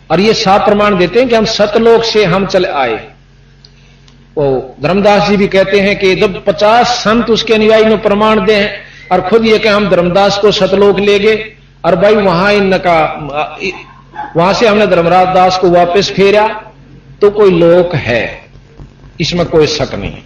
और ये साफ प्रमाण देते हैं कि हम सतलोक से हम चले आए। वो धर्मदास जी भी कहते हैं कि जब 50 संत उसके अनुयायी में प्रमाण दें और खुद ये कि हम धर्मदास को सतलोक ले गए और भाई वहां से हमने धर्मराज दास को वापस फेरा, तो कोई लोक है, इसमें कोई शक नहीं।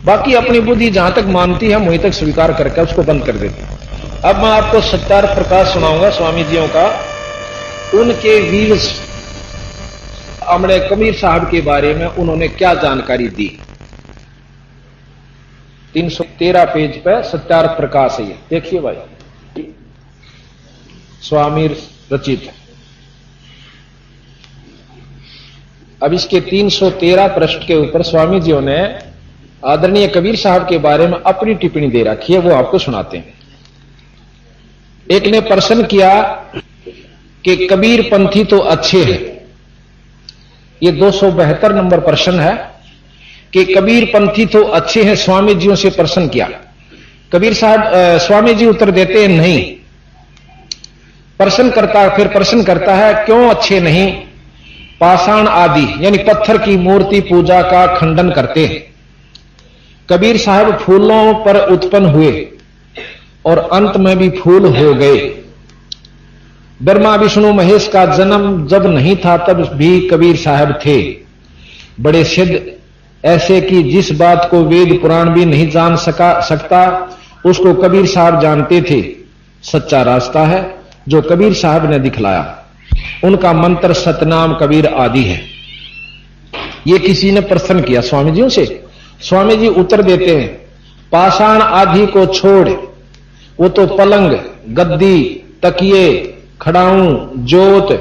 बाकी अपनी बुद्धि जहां तक मानती है वहीं तक स्वीकार करके उसको बंद कर देती है। अब मैं आपको सत्यार्थ प्रकाश सुनाऊंगा स्वामी जियों का। उनके वीर हमने कबीर साहब के बारे में उन्होंने क्या जानकारी दी। 313 पेज पे सत्यार्थ प्रकाश है, देखिए भाई, स्वामी रचित। अब इसके 313 पृष्ठ के ऊपर स्वामी जियों ने आदरणीय कबीर साहब के बारे में अपनी टिप्पणी दे रखी है, वो आपको सुनाते हैं। एक ने प्रश्न किया कि कबीर पंथी तो अच्छे हैं, ये 272 नंबर प्रश्न है कि कबीर पंथी तो अच्छे हैं, स्वामी जियों से प्रश्न किया। कबीर साहब स्वामी जी उत्तर देते हैं नहीं। फिर प्रश्न करता है क्यों अच्छे नहीं? पाषाण आदि यानी पत्थर की मूर्ति पूजा का खंडन करते हैं। कबीर साहब फूलों पर उत्पन्न हुए और अंत में भी फूल हो गए। ब्रह्मा विष्णु महेश का जन्म जब नहीं था तब भी कबीर साहब थे। बड़े सिद्ध ऐसे कि जिस बात को वेद पुराण भी नहीं जान सकता उसको कबीर साहब जानते थे। सच्चा रास्ता है जो कबीर साहब ने दिखलाया। उनका मंत्र सतनाम कबीर आदि है। ये किसी ने प्रश्न किया स्वामी जी से। स्वामी जी उत्तर देते हैं पाषाण आदि को छोड़, वो तो पलंग, गद्दी, तकिए, खड़ाऊं, जोत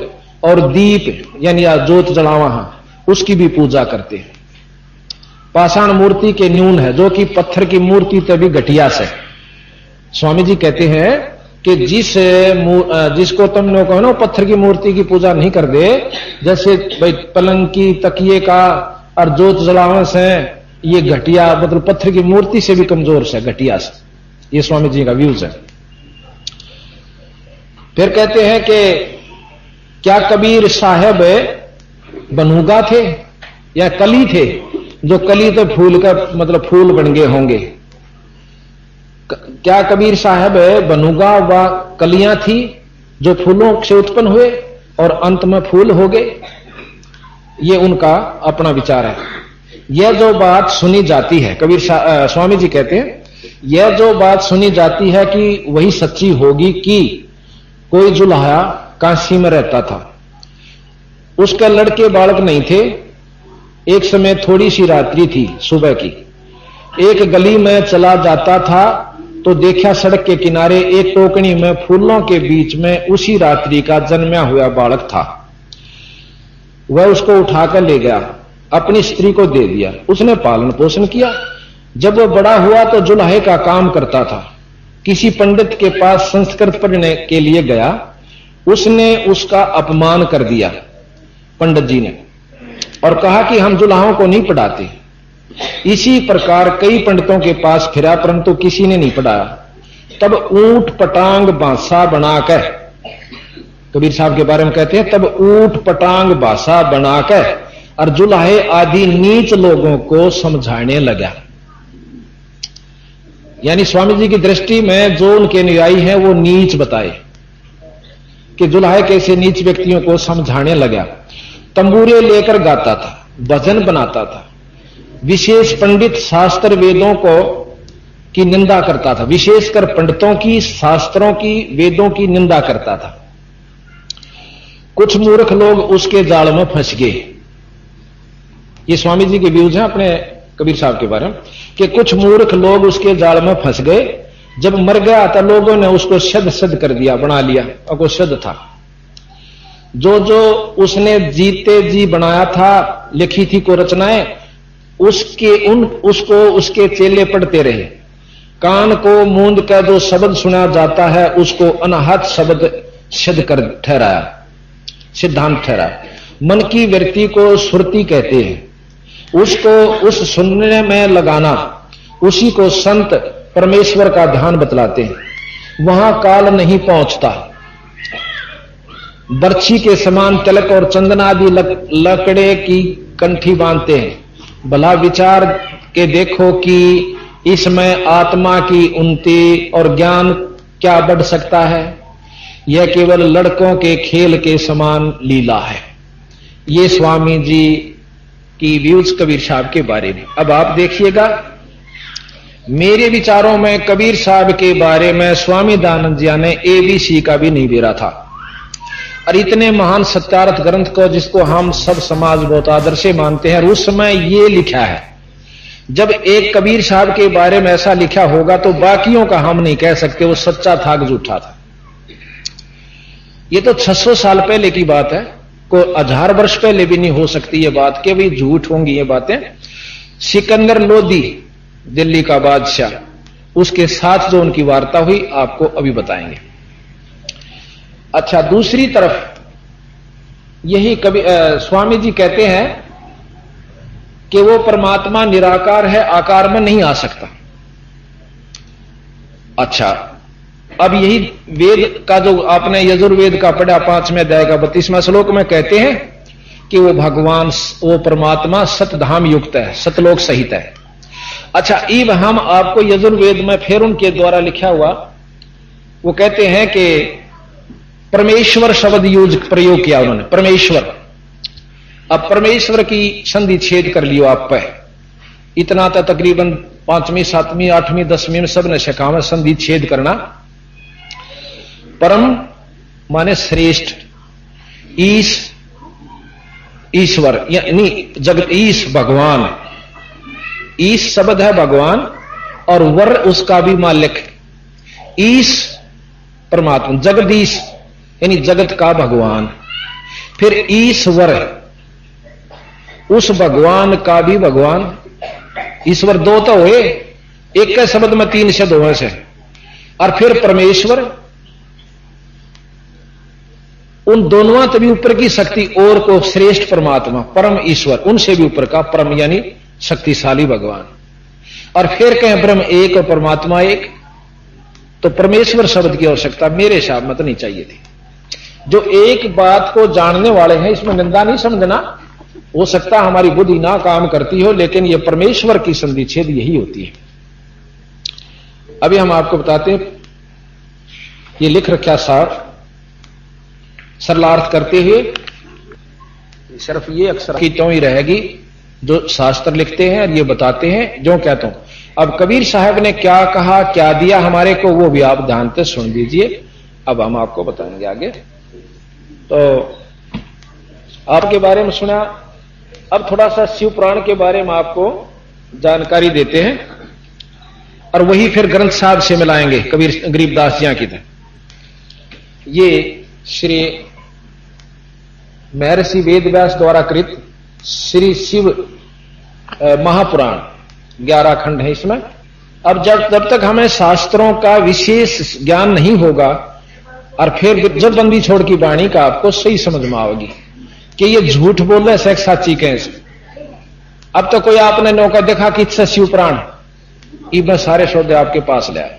और दीप यानी जोत जलावा उसकी भी पूजा करते हैं। पाषाण मूर्ति के न्यून है जो कि पत्थर की मूर्ति तभी घटिया से। स्वामी जी कहते हैं कि जिसको तुम लोग कहो ना पत्थर की मूर्ति की पूजा नहीं कर दे, जैसे भाई पलंग की, तकिए का और जोत जलावन से ये घटिया, मतलब पत्थर की मूर्ति से भी कमजोर से, घटिया से। ये स्वामी जी का व्यूज है। फिर कहते हैं कि क्या कबीर साहब बनूगा थे या कली थे? जो कली तो फूल का मतलब फूल बन गए होंगे। क्या कबीर साहब बनूगा व कलियां थी जो फूलों से उत्पन्न हुए और अंत में फूल हो गए? ये उनका अपना विचार है। यह जो बात सुनी जाती है, कबीर स्वामी जी कहते हैं यह जो बात सुनी जाती है कि वही सच्ची होगी कि कोई जुल्हा काशी में रहता था, उसके लड़के बालक नहीं थे। एक समय थोड़ी सी रात्रि थी, सुबह की। एक गली में चला जाता था तो देखा सड़क के किनारे एक टोकनी में फूलों के बीच में उसी रात्रि का जन्मा हुआ बालक था। वह उसको उठाकर ले गया, अपनी स्त्री को दे दिया। उसने पालन पोषण किया। जब वह बड़ा हुआ तो जुल्हे का काम करता था। किसी पंडित के पास संस्कृत पढ़ने के लिए गया। उसने उसका अपमान कर दिया पंडित जी ने, और कहा कि हम जुल्हाओं को नहीं पढ़ाते। इसी प्रकार कई पंडितों के पास फिरा परंतु किसी ने नहीं पढ़ाया। तब ऊंट पटांग बासा बनाकर, कबीर साहब के बारे में कहते हैं, तब ऊंट पटांग बासा बनाकर और जुल्हे आदि नीच लोगों को समझाने लगा। यानी स्वामी जी की दृष्टि में जो उनके अनुयायी हैं वो नीच बताए कि जुल्हे कैसे नीच व्यक्तियों को समझाने लगा। तंबूरे लेकर गाता था, भजन बनाता था। विशेष पंडित शास्त्र वेदों को की निंदा करता था, विशेषकर पंडितों की, शास्त्रों की, वेदों की निंदा करता था। कुछ मूर्ख लोग उसके जाल में फंस गए। ये स्वामी जी के व्यूज हैं अपने कबीर साहब के बारे में कि कुछ मूर्ख लोग उसके जाल में फंस गए। जब मर गया तो लोगों ने उसको शद कर दिया, बना लिया, और वो शद था। जो जो उसने जीते जी बनाया था, लिखी थी को रचनाएं, उसको उसके चेले पढ़ते रहे। कान को मूंद कर जो शब्द सुना जाता है उसको अनाहत शब्द सिद्ध कर ठहराया, सिद्धांत ठहराया। मन की वृत्ति को सुरती कहते हैं। उसको उस सुनने में लगाना, उसी को संत परमेश्वर का ध्यान बतलाते हैं। वहां काल नहीं पहुंचता। बर्छी के समान तिलक और चंदन आदि लकड़े की कंठी बांधते हैं। भला विचार के देखो कि इसमें आत्मा की उन्नति और ज्ञान क्या बढ़ सकता है। यह केवल लड़कों के खेल के समान लीला है। ये स्वामी जी की व्यूज कबीर साहब के बारे में। अब आप देखिएगा, मेरे विचारों में कबीर साहब के बारे में स्वामी दयानंद जी ने ABC का भी नहीं बेरा था। और इतने महान सत्यार्थ ग्रंथ को जिसको हम सब समाज बहुत आदर से मानते हैं, और उस समय ये लिखा है। जब एक कबीर साहब के बारे में ऐसा लिखा होगा तो बाकियों का हम नहीं कह सकते वो सच्चा था कि झूठा था। ये तो 600 साल पहले की बात है, को 1000 वर्ष पहले भी नहीं हो सकती ये बात कि भाई झूठ होंगी ये बातें। सिकंदर लोदी दिल्ली का बादशाह, उसके साथ जो उनकी वार्ता हुई आपको अभी बताएंगे। अच्छा, दूसरी तरफ यही स्वामी जी कहते हैं कि वो परमात्मा निराकार है, आकार में नहीं आ सकता। अच्छा, अब यही वेद का जो आपने यजुर्वेद का पढ़ा 5वें अध्याय का 32वां श्लोक में कहते हैं कि वो भगवान, वो परमात्मा सतधाम युक्त है, सतलोक सहित है। अच्छा, इब हम आपको यजुर्वेद में फिर उनके द्वारा लिखा हुआ वो कहते हैं कि परमेश्वर शब्द प्रयोग किया उन्होंने, परमेश्वर। अब परमेश्वर की संधि छेद कर लियो आप पे, इतना तो तकरीबन 5वीं 7वीं 8वीं 10वीं में सब ने सिखा में संधि छेद करना। परम माने श्रेष्ठ, ईश्वर यानी जगत, ईश भगवान, ईश शब्द है भगवान और वर उसका भी मालिक। ईश परमात्मा, जगदीश यानी जगत का भगवान, फिर ईश्वर उस भगवान का भी भगवान। ईश्वर दो तो हुए, एक के शब्द में 3 शब्द हुए से। और फिर परमेश्वर, उन दोनों से भी ऊपर की शक्ति और को श्रेष्ठ परमात्मा, परम ईश्वर, उनसे भी ऊपर का परम यानी शक्तिशाली भगवान। और फिर कहें ब्रह्म एक और परमात्मा एक, तो परमेश्वर शब्द की आवश्यकता मेरे हिसाब में तो नहीं चाहिए थी। जो एक बात को जानने वाले हैं, इसमें निंदा नहीं समझना, हो सकता हमारी बुद्धि ना काम करती हो, लेकिन यह परमेश्वर की संधि छेद यही होती है। अभी हम आपको बताते हैं, ये लिख रखा साफ सरलार्थ करते हुए, सिर्फ ये अक्षर की तो ही रहेगी जो शास्त्र लिखते हैं और ये बताते हैं जो कहता हूं। अब कबीर साहब ने क्या कहा, क्या दिया हमारे को, वो भी आप ध्यान से सुन लीजिए। अब हम आपको बताएंगे आगे। तो आपके बारे में सुना, अब थोड़ा सा शिव पुराण के बारे में आपको जानकारी देते हैं और वही फिर ग्रंथ साहब से मिलाएंगे कबीर गरीबदास जी की तरह। ये श्री महर्षि वेदव्यास द्वारा कृत श्री शिव महापुराण 11 खंड है इसमें। अब जब तक हमें शास्त्रों का विशेष ज्ञान नहीं होगा और फिर जब बंदी छोड़ की वाणी का आपको सही समझ में आएगी कि ये झूठ बोल रहे सेक्स साची कैसे। अब तो कोई आपने नौका देखा कि इससे शिव पुराण, ये मैं सारे शब्द आपके पास ले आया।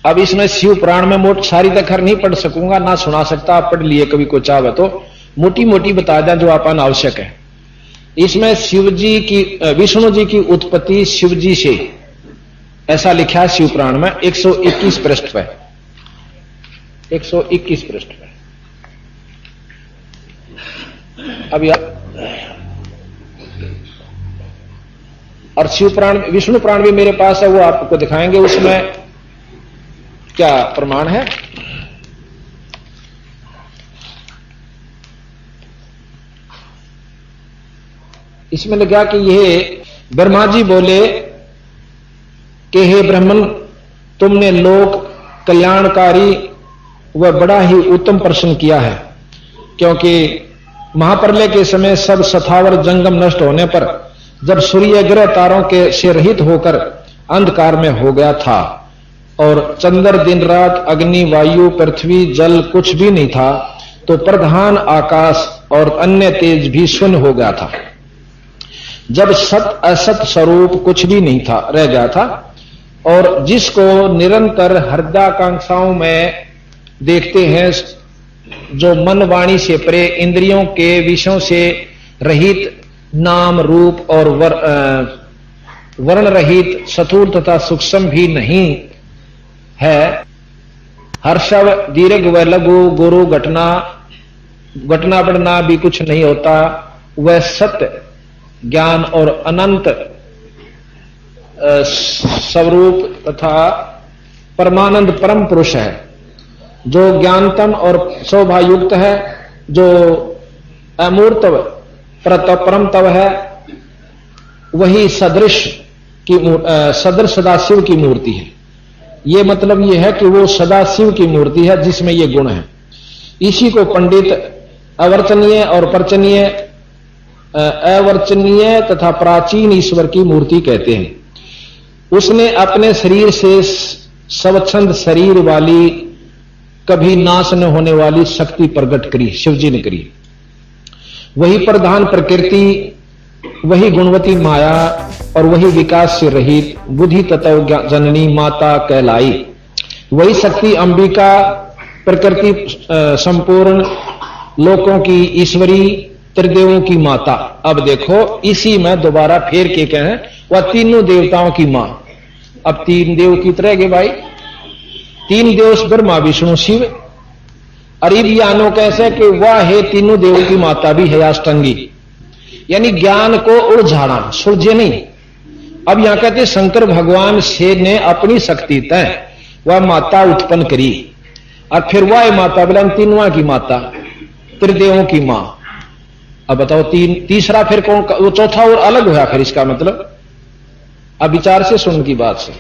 अब इसमें शिव पुराण में मोट सारी दखर नहीं पढ़ सकूंगा, ना सुना सकता, आप पढ़ लिए कभी को चाहे तो मोटी मोटी बता दें जो आपन आवश्यक है। इसमें शिव जी की, विष्णु जी की उत्पत्ति शिव जी से, ऐसा लिखा है शिव पुराण में 121 पृष्ठ पे, 121 पृष्ठ पे। अब और शिव पुराण, विष्णु पुराण भी मेरे पास है, वो आपको दिखाएंगे उसमें क्या प्रमाण है। इसमें लिखा कि यह ब्रह्मा जी बोले कि हे ब्राह्मण, तुमने लोक कल्याणकारी व बड़ा ही उत्तम प्रश्न किया है, क्योंकि महाप्रलय के समय सब सथावर जंगम नष्ट होने पर जब सूर्य ग्रह तारों के से रहित होकर अंधकार में हो गया था और चंद्र दिन रात, अग्नि, वायु, पृथ्वी, जल कुछ भी नहीं था, तो प्रधान आकाश और अन्य तेज भी शून्य हो गया था। जब सत असत स्वरूप कुछ भी नहीं था, रह गया था, और जिसको निरंतर हृदयाकांक्षाओं में देखते हैं जो मन वाणी से परे, इंद्रियों के विषयों से रहित, नाम रूप और वर्ण रहित, स्थूल तथा सूक्ष्म भी नहीं है। हर्षव, दीर्घ व लघु, गुरु, घटना बढ़ना भी कुछ नहीं होता। वह सत्य, ज्ञान और अनंत स्वरूप तथा परमानंद परम पुरुष है, जो ज्ञानतम और शोभायुक्त है, जो अमूर्त परमतव है। वही सदृश सदाशिव की मूर्ति है। ये मतलब ये है कि वो सदाशिव की मूर्ति है जिसमें ये गुण है। इसी को पंडित अवर्चनीय और पर्चनीय, अवर्चनीय तथा प्राचीन ईश्वर की मूर्ति कहते हैं। उसने अपने शरीर से स्वच्छंद शरीर वाली, कभी नाश न होने वाली शक्ति प्रकट करी, शिवजी ने करी। वही प्रधान प्रकृति, वही गुणवती माया और वही विकास से रहित बुद्धि तत्व जननी माता कहलाई। वही शक्ति अंबिका, प्रकृति संपूर्ण लोकों की ईश्वरी, त्रिदेवों की माता। अब देखो इसी में दोबारा फेर के कहें वह तीनों देवताओं की मां। अब तीन देव की तरह के भाई, तीन देव ब्रह्मा विष्णु शिव। अरीब यानो कैसे कि वह है तीनों देवों की माता भी है अष्टांगी, यानी ज्ञान को उलझाना, सुलझे नहीं। अब यहां कहते शंकर भगवान से ने अपनी शक्ति तय वह माता उत्पन्न करी, और फिर वह माता बोला तीनों की माता, त्रिदेवों की मां। अब बताओ तीसरा फिर कौन, वो चौथा और अलग हुआ फिर इसका मतलब। अब विचार से सुन की बात से।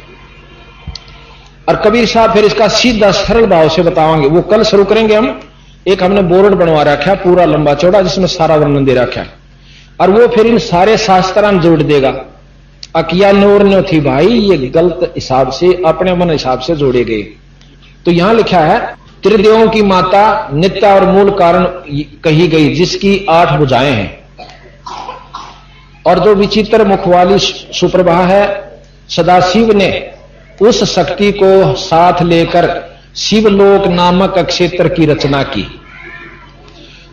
और कबीर साहब फिर इसका सीधा सरल भाव से बताएंगे, वो कल शुरू करेंगे हम। एक हमने बोर्ड बनवा रखा पूरा लंबा चौड़ा जिसमें सारा वर्णन दे रखा है, और वो फिर इन सारे शास्त्रां जोड़ देगा। अकिया नोर नो थी भाई, ये गलत हिसाब से अपने मन हिसाब से जोड़े गए। तो यहां लिखा है त्रिदेवों की माता नित्य और मूल कारण कही गई, जिसकी 8 भुजाएं हैं, और जो विचित्र मुख वाली सुप्रभा है। सदाशिव ने उस शक्ति को साथ लेकर शिवलोक नामक क्षेत्र की रचना की।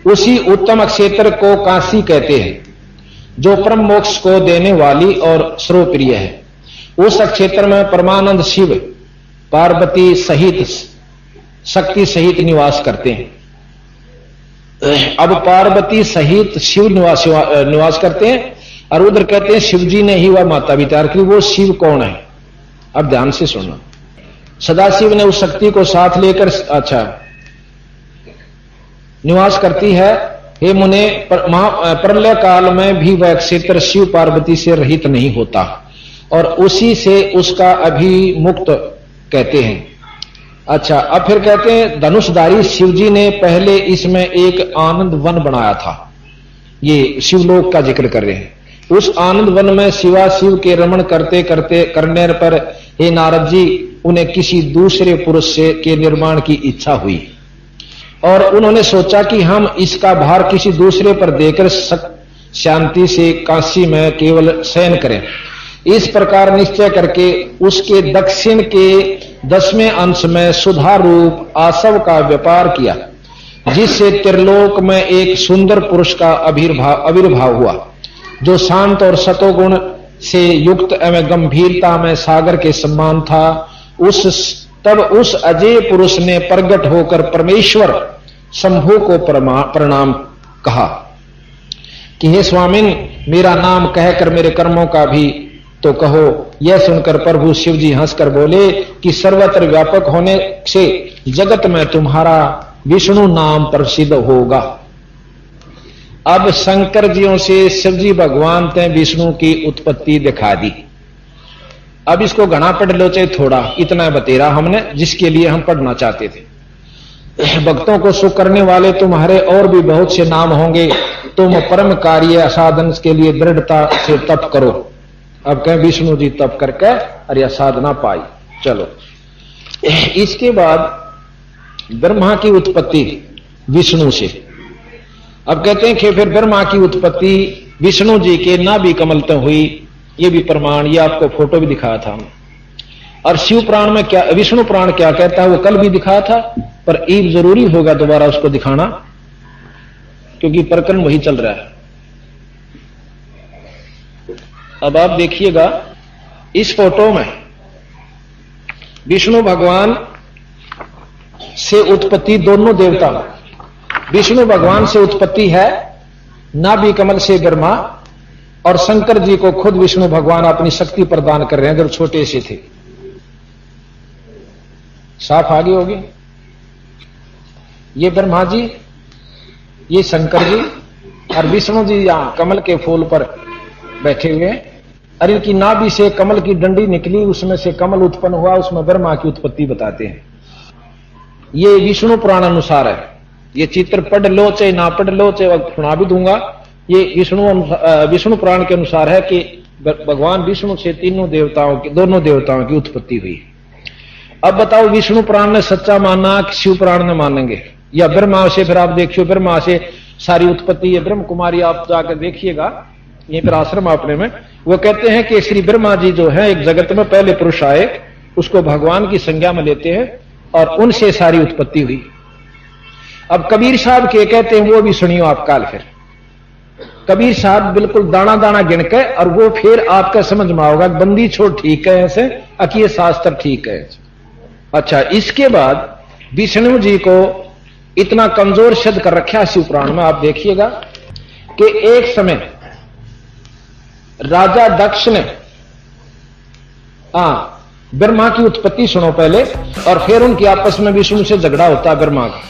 उसी उत्तम क्षेत्र को काशी कहते हैं, जो परम मोक्ष को देने वाली और सर्वप्रिय है। उस क्षेत्र में परमानंद शिव पार्वती सहित शक्ति सहित निवास करते हैं। अब पार्वती सहित शिव निवास करते हैं, और उधर कहते हैं शिवजी ने ही वह माता विचार की। वो शिव कौन है, अब ध्यान से सुनना। सदाशिव ने उस शक्ति को साथ लेकर निवास करती है। हे मुने, प्रलय काल में भी वह क्षेत्र शिव पार्वती से रहित नहीं होता, और उसी से उसका अभिमुक्त कहते हैं। अच्छा, अब फिर कहते हैं धनुषधारी शिवजी ने पहले इसमें एक आनंद वन बनाया था। ये शिवलोक का जिक्र कर रहे हैं। उस आनंद वन में शिवा शिव के रमण करने पर हे नारद जी, उन्हें किसी दूसरे पुरुष से के निर्माण की इच्छा हुई, और उन्होंने सोचा कि हम इसका भार किसी दूसरे पर देकर शांति से काशी में केवल शयन करें। इस प्रकार निश्चय करके उसके दक्षिण के 10वें अंश में सुधा रूप आसव का व्यापार किया, जिससे त्रिलोक में एक सुंदर पुरुष का आविर्भाव हुआ, जो शांत और सतोगुण से युक्त एवं गंभीरता में सागर के समान था। तब उस अजय पुरुष ने प्रकट होकर परमेश्वर शंभु को प्रणाम कहा कि हे स्वामिन, मेरा नाम कहकर मेरे कर्मों का भी तो कहो। यह सुनकर प्रभु शिवजी हंसकर बोले कि सर्वत्र व्यापक होने से जगत में तुम्हारा विष्णु नाम प्रसिद्ध होगा। अब शंकर जियों से शिवजी भगवान ने विष्णु की उत्पत्ति दिखा दी। अब इसको घना पढ़ लो चाहे थोड़ा, इतना बतेरा हमने जिसके लिए हम पढ़ना चाहते थे। भक्तों को सुख करने वाले तुम्हारे और भी बहुत से नाम होंगे। तुम परम कार्य साधन के लिए दृढ़ता से तप करो। अब कहें विष्णु जी तप करके अरे साधना पाई। चलो, इसके बाद ब्रह्मा की उत्पत्ति विष्णु से। अब कहते हैं कि फिर ब्रह्मा की उत्पत्ति विष्णु जी के नाभि कमल तक हुई। ये भी प्रमाण, ये आपको फोटो भी दिखाया था। और शिव पुराण में क्या, विष्णु पुराण क्या कहता है वो कल भी दिखाया था। पर ईब जरूरी होगा दोबारा उसको दिखाना, क्योंकि प्रकरण वही चल रहा है। अब आप देखिएगा इस फोटो में विष्णु भगवान से उत्पत्ति दोनों देवता, विष्णु भगवान से उत्पत्ति है नाभि कमल से ब्रह्मा, और शंकर जी को खुद विष्णु भगवान अपनी शक्ति प्रदान कर रहे हैं जब छोटे से थे। साफ आगे होगी। ये ब्रह्मा जी, ये शंकर जी, और विष्णु जी यहां कमल के फूल पर बैठे हुए हैं। और इनकी नाभि से कमल की डंडी निकली, उसमें से कमल उत्पन्न हुआ, उसमें ब्रह्मा की उत्पत्ति बताते हैं। ये विष्णु पुराण अनुसार है। ये चित्र पढ़ लो चाहे ना पढ़ लो, चाहे वक्त सुना भी दूंगा। ये विष्णु पुराण के अनुसार है कि भगवान विष्णु से दोनों देवताओं की उत्पत्ति हुई। अब बताओ विष्णु पुराण ने सच्चा माना कि शिव पुराण ने मानेंगे, या ब्रह्मा से? फिर आप देखियो ब्रह्मा से सारी उत्पत्ति। ये ब्रह्म कुमारी आप जाकर देखिएगा, ये फिर आश्रम अपने में वो कहते हैं कि श्री ब्रह्मा जी जो है एक जगत में पहले पुरुष आए, उसको भगवान की संज्ञा में लेते हैं और उनसे सारी उत्पत्ति हुई। अब कबीर साहब के कहते हैं वो भी सुनियो आप काल। फिर कबीर साहब बिल्कुल दाना दाना गिन के, और वो फिर आपका समझ में आओगा बंदी छोड़ ठीक है ऐसे, अकीय शास्त्र ठीक है। अच्छा, इसके बाद विष्णु जी को इतना कमजोर सिद्ध कर रखा है शिव पुराण में। आप देखिएगा कि एक समय राजा दक्ष ने ब्रह्मा की उत्पत्ति सुनो पहले, और फिर उनकी आपस में विष्णु से झगड़ा होता है ब्रह्मा का।